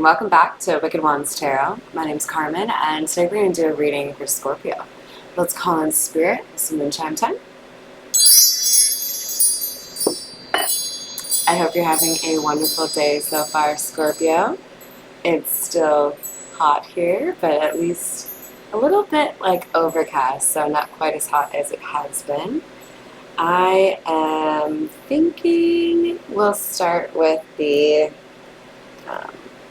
welcome back to Wicked Wands Tarot. My name's Carmen, and today we're going to do a reading for Scorpio. Let's call in spirit with some moon chime time. I hope you're having a wonderful day so far, Scorpio. It's still hot here, but at least a little bit like overcast, so not quite as hot as it has been. I am thinking we'll start with the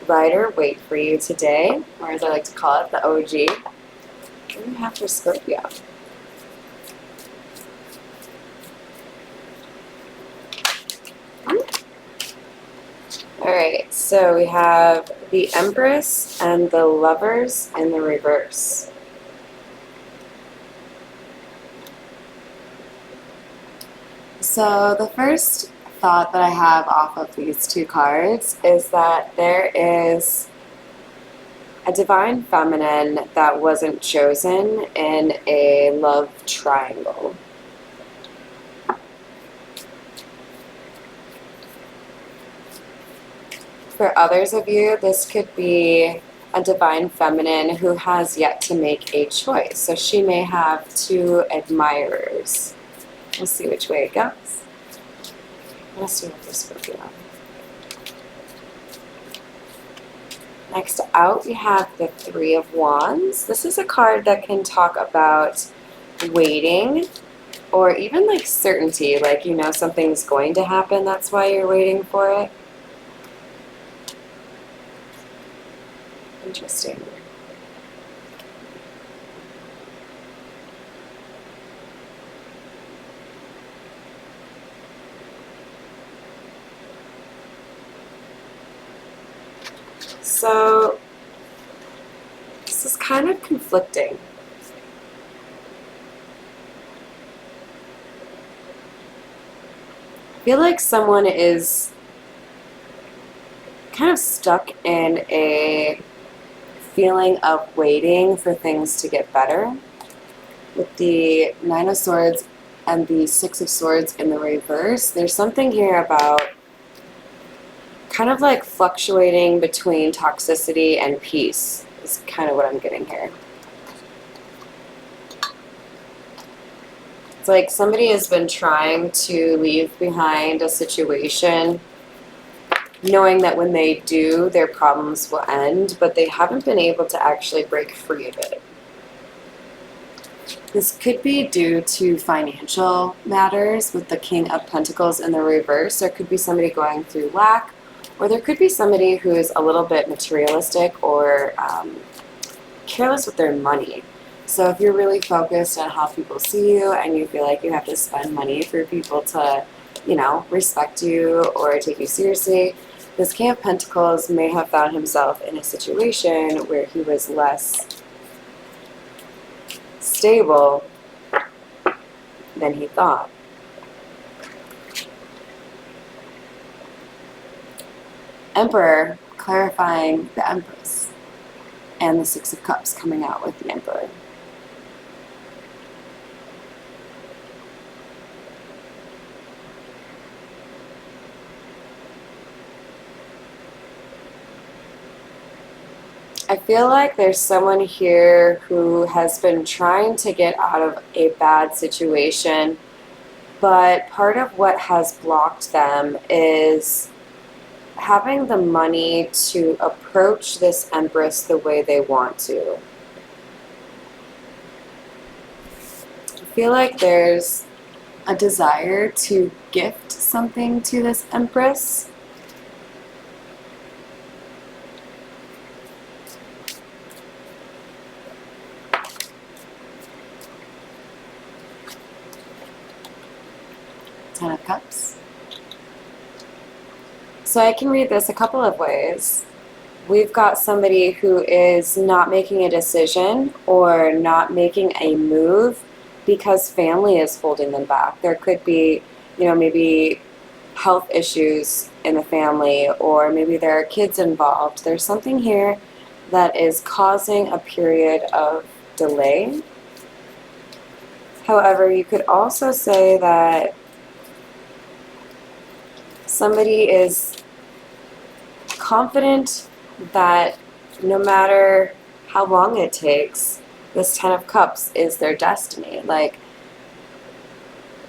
Rider Wait for You today, or as I like to call it, the OG. What do we have for Scorpio? Alright, so we have the Empress and the Lovers in the reverse. So the first thought that I have off of these two cards is that there is a divine feminine that wasn't chosen in a love triangle. For others of you, this could be a divine feminine who has yet to make a choice. So she may have two admirers. We'll see which way it goes. Let's do this Scorpio. Next out, we have the Three of Wands. This is a card that can talk about waiting, or even like certainty, like you know something's going to happen, that's why you're waiting for it. Interesting. So this is kind of conflicting. I feel like someone is kind of stuck in a feeling of waiting for things to get better. With the Nine of Swords and the Six of Swords in the reverse, there's something here about kind of like fluctuating between toxicity and peace is kind of what I'm getting here. It's like somebody has been trying to leave behind a situation knowing that when they do, their problems will end, but they haven't been able to actually break free of it. This could be due to financial matters with the King of Pentacles in the reverse. There could be somebody going through lack, or there could be somebody who is a little bit materialistic or careless with their money. So if you're really focused on how people see you and you feel like you have to spend money for people to, you know, respect you or take you seriously, this King of Pentacles may have found himself in a situation where he was less stable than he thought. Emperor, clarifying the Empress, and the Six of Cups coming out with the Emperor. I feel like there's someone here who has been trying to get out of a bad situation, but part of what has blocked them is having the money to approach this Empress the way they want to. I feel like there's a desire to gift something to this Empress. Ten of Cups. So I can read this a couple of ways. We've got somebody who is not making a decision or not making a move because family is holding them back. There could be, you know, maybe health issues in the family, or maybe there are kids involved. There's something here that is causing a period of delay. However, you could also say that somebody is confident that no matter how long it takes, this Ten of Cups is their destiny. Like,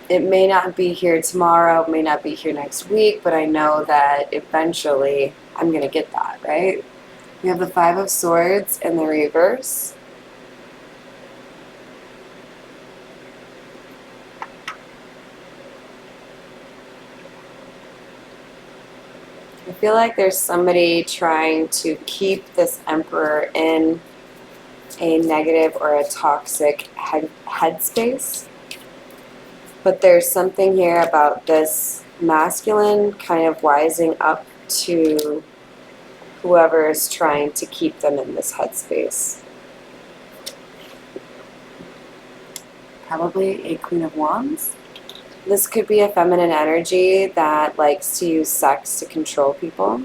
it may not be here tomorrow, may not be here next week, but I know that eventually I'm going to get that, right? We have the Five of Swords in the reverse. I feel like there's somebody trying to keep this Emperor in a negative or a toxic headspace. But there's something here about this masculine kind of wising up to whoever is trying to keep them in this headspace. Probably a Queen of Wands. This could be a feminine energy that likes to use sex to control people.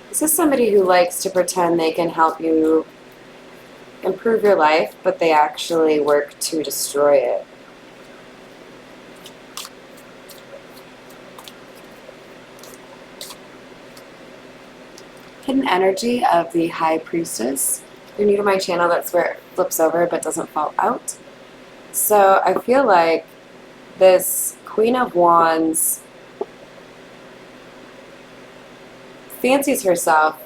This is somebody who likes to pretend they can help you improve your life, but they actually work to destroy it. Hidden energy of the High Priestess. If you're new to my channel, that's where it flips over but doesn't fall out. So I feel like this Queen of Wands fancies herself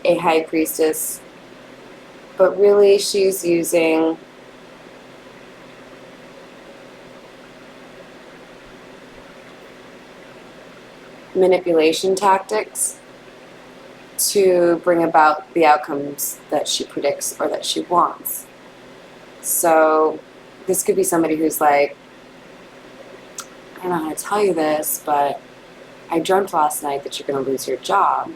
a High Priestess, but really she's using manipulation tactics to bring about the outcomes that she predicts or that she wants. So this could be somebody who's like, I don't know how to tell you this, but I dreamt last night that you're going to lose your job.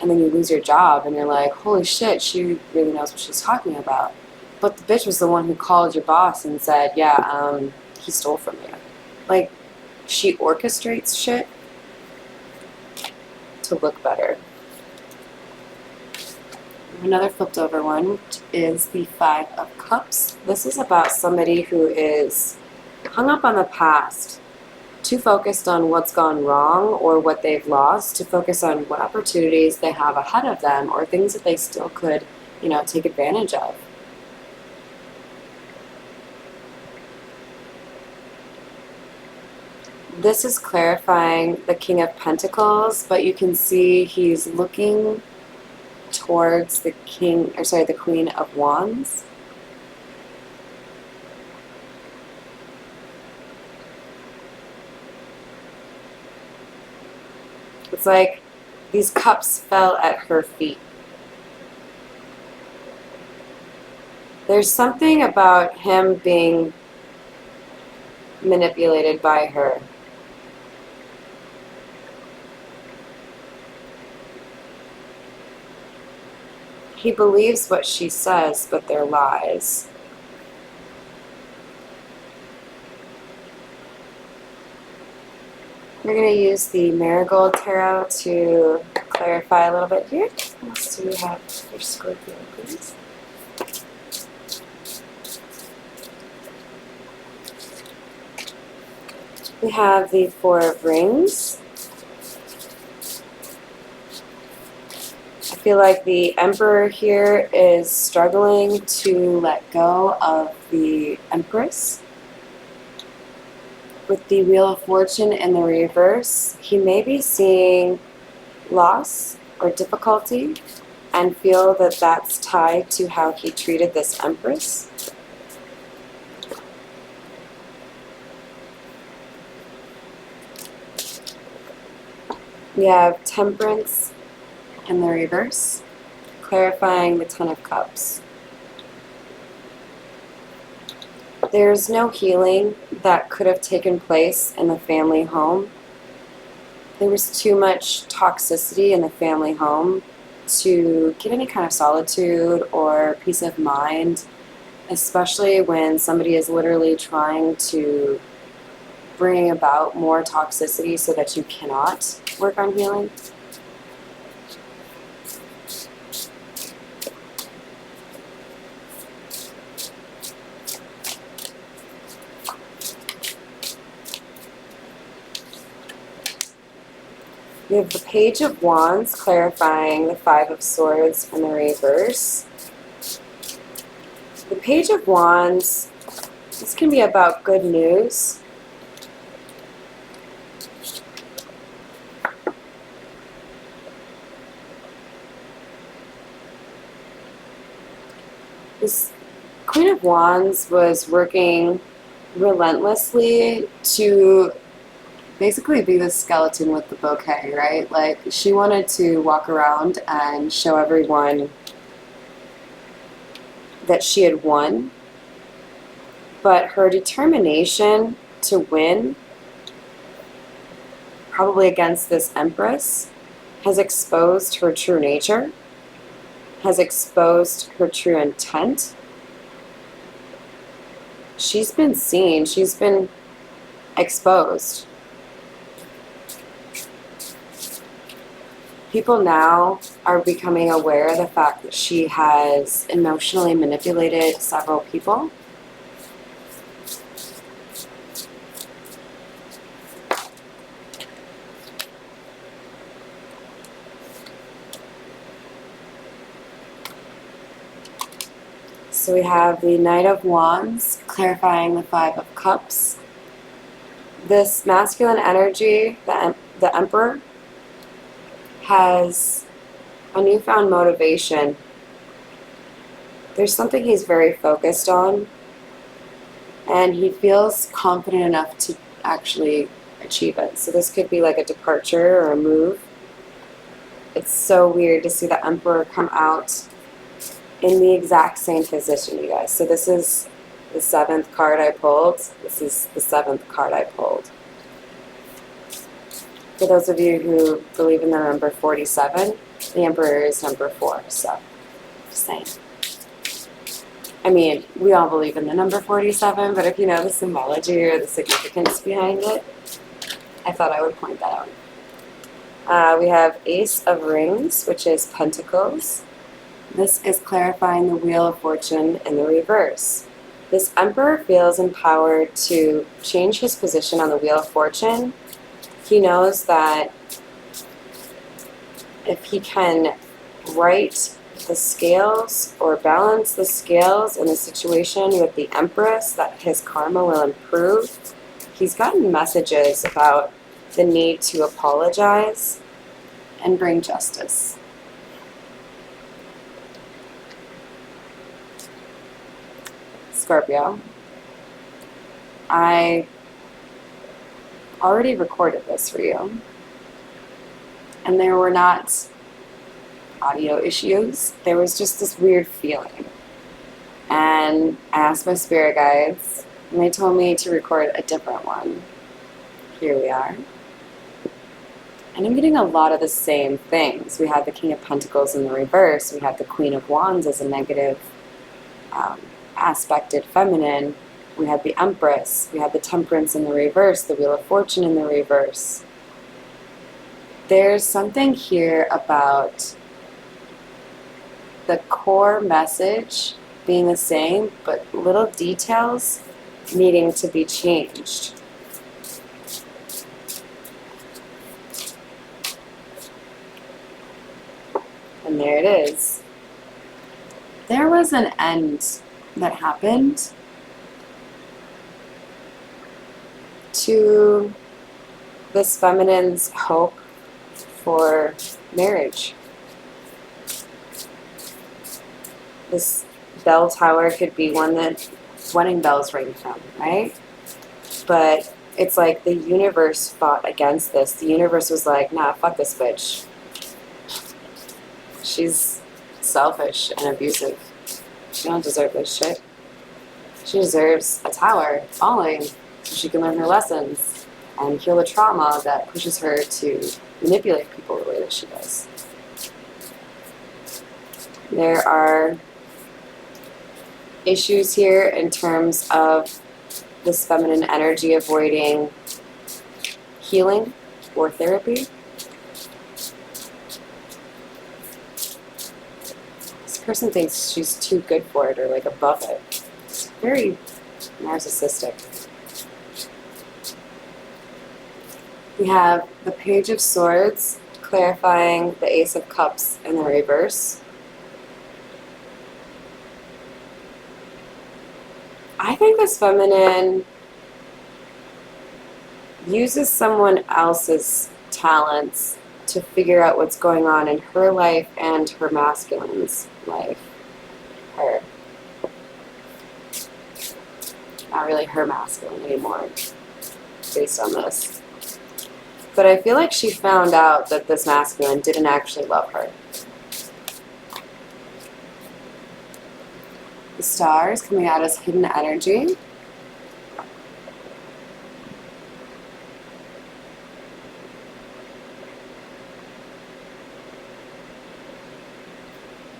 And then you lose your job and you're like, holy shit, she really knows what she's talking about. But the bitch was the one who called your boss and said, yeah, he stole from you. Like, she orchestrates shit to look better. Another flipped over one, which is the Five of Cups. This is about somebody who is hung up on the past, too focused on what's gone wrong or what they've lost, to focus on what opportunities they have ahead of them or things that they still could, take advantage of. This is clarifying the King of Pentacles, but you can see he's looking towards the the Queen of Wands. It's like these cups fell at her feet. There's something about him being manipulated by her. He believes what she says, but they're lies. We're going to use the Marigold Tarot to clarify a little bit here. What else do we have for Scorpio, please? We have the Four of Rings. I feel like the Emperor here is struggling to let go of the Empress. With the Wheel of Fortune in the reverse, he may be seeing loss or difficulty and feel that that's tied to how he treated this Empress. We have Temperance in the reverse, clarifying the Ten of Cups. There's no healing that could have taken place in the family home. There was too much toxicity in the family home to get any kind of solitude or peace of mind, especially when somebody is literally trying to bring about more toxicity so that you cannot work on healing. We have the Page of Wands clarifying the Five of Swords in the reverse. The Page of Wands, this can be about good news. This Queen of Wands was working relentlessly to basically be the skeleton with the bouquet, right? Like, she wanted to walk around and show everyone that she had won, but her determination to win, probably against this Empress, has exposed her true nature, has exposed her true intent. She's been seen, she's been exposed. People now are becoming aware of the fact that she has emotionally manipulated several people. So we have the Knight of Wands clarifying the Five of Cups. This masculine energy, the Emperor, has a newfound motivation. There's something he's very focused on, and he feels confident enough to actually achieve it. So this could be like a departure or a move. It's so weird to see the Emperor come out in the exact same position, you guys. So this is the 7th card I pulled. This is the 7th card I pulled. For those of you who believe in the number 47, the Emperor is number 4, so just saying. I mean, we all believe in the number 47, but if you know the symbology or the significance behind it, I thought I would point that out. We have Ace of Rings, which is Pentacles. This is clarifying the Wheel of Fortune in the reverse. This Emperor feels empowered to change his position on the Wheel of Fortune. He knows that if he can right the scales or balance the scales in a situation with the Empress, that his karma will improve. He's gotten messages about the need to apologize and bring justice. Scorpio, I already recorded this for you, and there were not audio issues. There was just this weird feeling, and I asked my spirit guides, and they told me to record a different one. Here we are. And I'm getting a lot of the same things. We had the King of Pentacles in the reverse. We had the Queen of Wands as a negative aspected feminine. We had the Empress. We had the Temperance in the reverse, the Wheel of Fortune in the reverse. There's something here about the core message being the same, but little details needing to be changed. And there it is. There was an end that happened to this feminine's hope for marriage. This bell tower could be one that wedding bells ring from, right? But it's like the universe fought against this. The universe was like, nah, fuck this bitch. She's selfish and abusive. She don't deserve this shit. She deserves a tower falling so she can learn her lessons and heal the trauma that pushes her to manipulate people the way that she does. There are issues here in terms of this feminine energy avoiding healing or therapy. This person thinks she's too good for it or like above it. It's very narcissistic. We have the Page of Swords clarifying the Ace of Cups in the reverse. I think this feminine uses someone else's talents to figure out what's going on in her life and her masculine's life. Her. Not really her masculine anymore, based on this. But I feel like she found out that this masculine didn't actually love her. The stars coming out as hidden energy.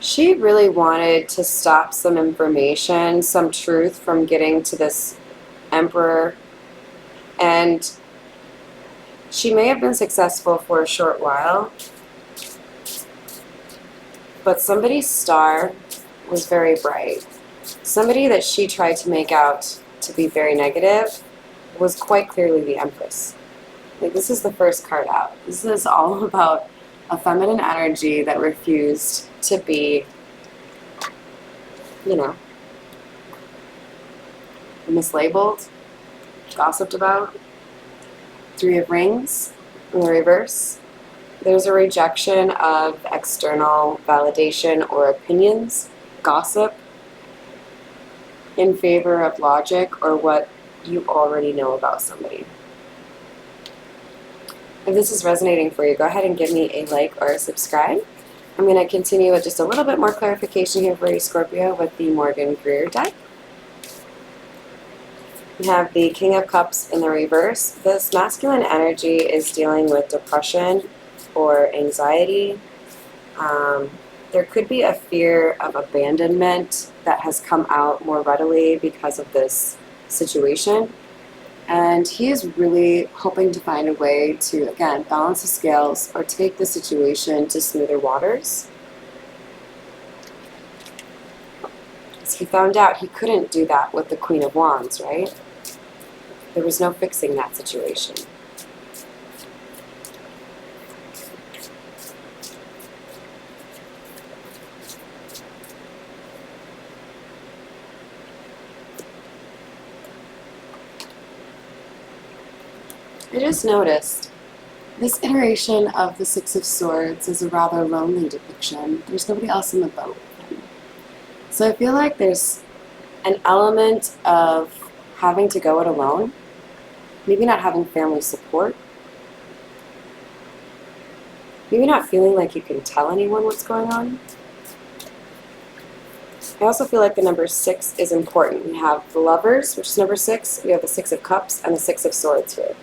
She really wanted to stop some information, some truth from getting to this emperor, and she may have been successful for a short while, but somebody's star was very bright. Somebody that she tried to make out to be very negative was quite clearly the Empress. Like, this is the first card out. This is all about a feminine energy that refused to be, you know, mislabeled, gossiped about. Three of Rings in the reverse. There's a rejection of external validation or opinions, gossip, in favor of logic or what you already know about somebody. If this is resonating for you, go ahead and give me a like or a subscribe. I'm going to continue with just a little bit more clarification here for you, Scorpio, with the Morgan Greer deck. We have the King of Cups in the reverse. This masculine energy is dealing with depression or anxiety. There could be a fear of abandonment that has come out more readily because of this situation. And he is really hoping to find a way to, again, balance the scales or take the situation to smoother waters. As he found out he couldn't do that with the Queen of Wands, right? There was no fixing that situation. I just noticed this iteration of the Six of Swords is a rather lonely depiction. There's nobody else in the boat with him. So I feel like there's an element of having to go it alone, maybe not having family support, maybe not feeling like you can tell anyone what's going on. I also feel like the number 6 is important. We have the Lovers, which is number 6. We have the Six of Cups and the Six of Swords here.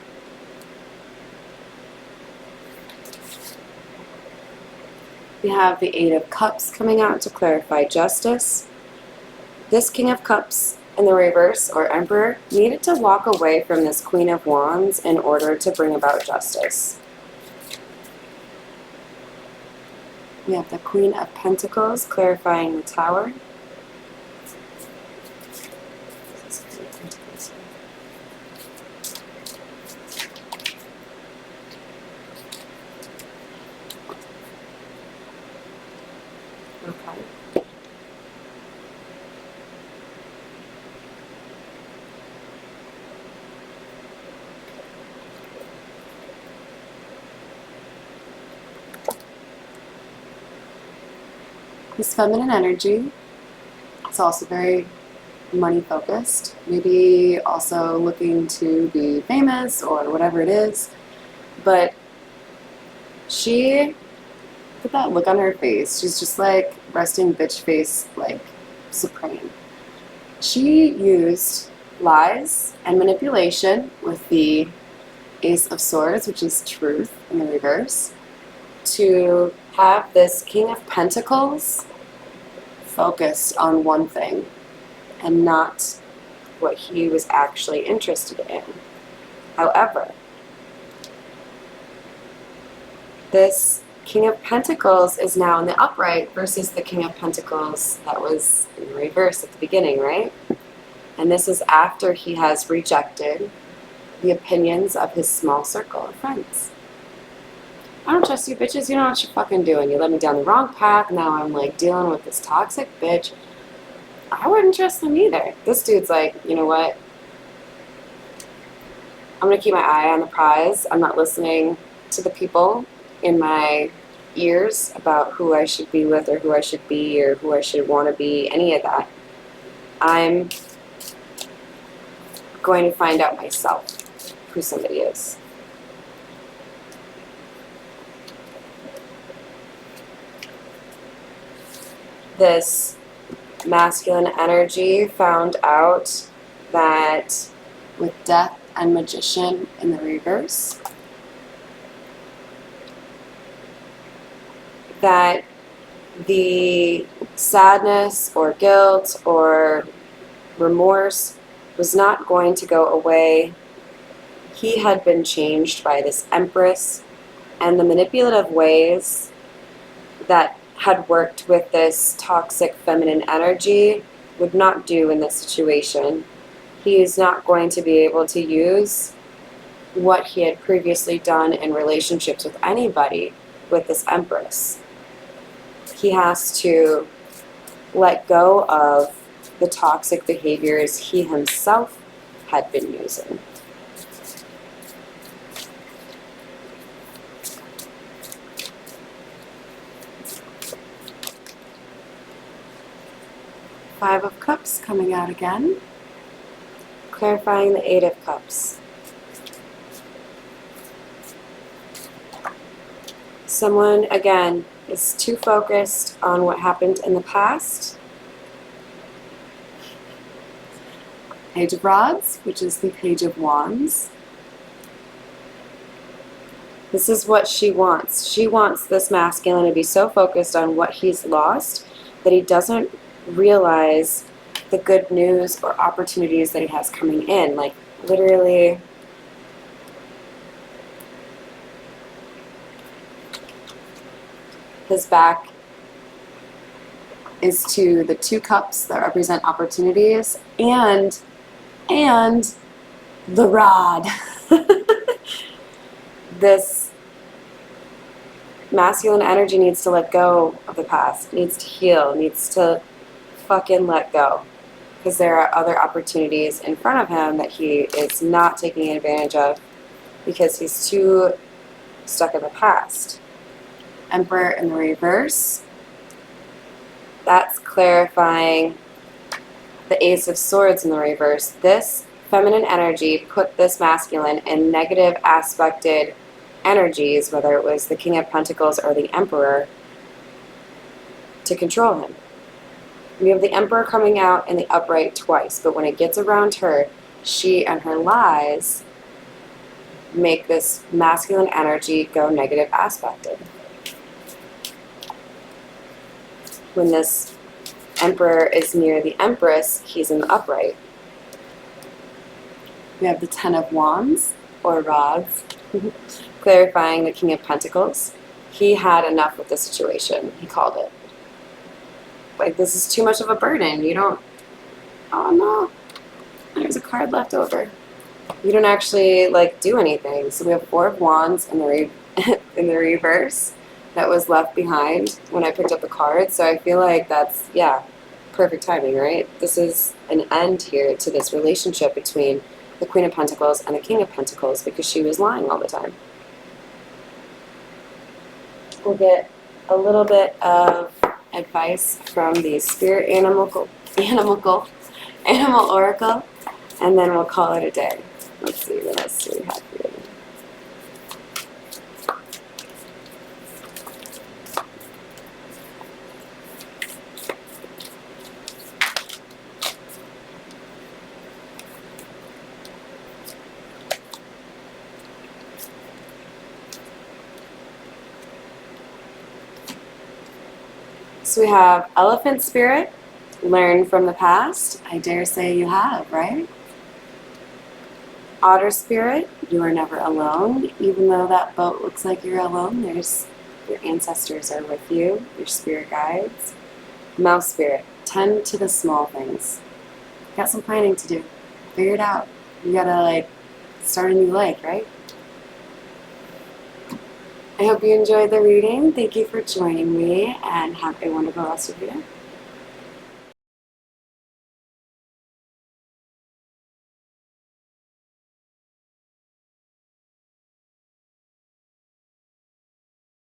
We have the Eight of Cups coming out to clarify justice. This King of Cups in the reverse, or Emperor, needed to walk away from this Queen of Wands in order to bring about justice. We have the Queen of Pentacles clarifying the Tower. Okay. This feminine energy is also very money focused, maybe also looking to be famous or whatever it is, but she, look at that look on her face, she's just like resting bitch face, like supreme. She used lies and manipulation with the Ace of Swords, which is truth in the reverse, to have this King of Pentacles focused on one thing and not what he was actually interested in. However, this King of Pentacles is now in the upright versus the King of Pentacles that was in the reverse at the beginning, right? And this is after he has rejected the opinions of his small circle of friends. I don't trust you bitches. You don't know what you're fucking doing. You led me down the wrong path. Now I'm like dealing with this toxic bitch. I wouldn't trust them either. This dude's like, you know what? I'm going to keep my eye on the prize. I'm not listening to the people in my ears about who I should be with or who I should be or who I should want to be, any of that. I'm going to find out myself who somebody is. This masculine energy found out that with death and magician in the reverse, that the sadness or guilt or remorse was not going to go away. He had been changed by this Empress, and the manipulative ways that had worked with this toxic feminine energy would not do in this situation. He is not going to be able to use what he had previously done in relationships with anybody with this Empress. He has to let go of the toxic behaviors he himself had been using. Five of Cups coming out again, clarifying the Eight of Cups. Someone, again, is too focused on what happened in the past. Page of Rods, which is the Page of Wands. This is what she wants. She wants this masculine to be so focused on what he's lost that he doesn't realize the good news or opportunities that he has coming in. Like, literally, his back is to the two cups that represent opportunities and the rod. This masculine energy needs to let go of the past, needs to heal, needs to fucking let go, because there are other opportunities in front of him that he is not taking advantage of because he's too stuck in the past. Emperor in the reverse, that's clarifying the Ace of Swords in the reverse. This feminine energy put this masculine in negative aspected energies, whether it was the King of Pentacles or the Emperor, to control him. We have the Emperor coming out in the upright twice, but when it gets around her, she and her lies make this masculine energy go negative aspected. When this Emperor is near the Empress, he's in the upright. We have the Ten of Wands, or Rods, clarifying the King of Pentacles. He had enough with the situation. He called it. Like, this is too much of a burden. You don't, oh no, there's a card left over. You don't actually, like, do anything. So we have Four of Wands in the, in the reverse that was left behind when I picked up the card. So I feel like that's, yeah, perfect timing, right? This is an end here to this relationship between the Queen of Pentacles and the King of Pentacles, because she was lying all the time. We'll get a little bit of advice from the Spirit Animal Oracle, and then we'll call it a day. Let's see, what else do we have here? So we have Elephant Spirit, learn from the past. I dare say you have, right? Otter Spirit, you are never alone. Even though that boat looks like you're alone, there's your ancestors are with you, your spirit guides. Mouse Spirit, tend to the small things. Got some planning to do. Figure it out. You gotta, like, start a new life, right? I hope you enjoyed the reading. Thank you for joining me, and have a wonderful rest of your day.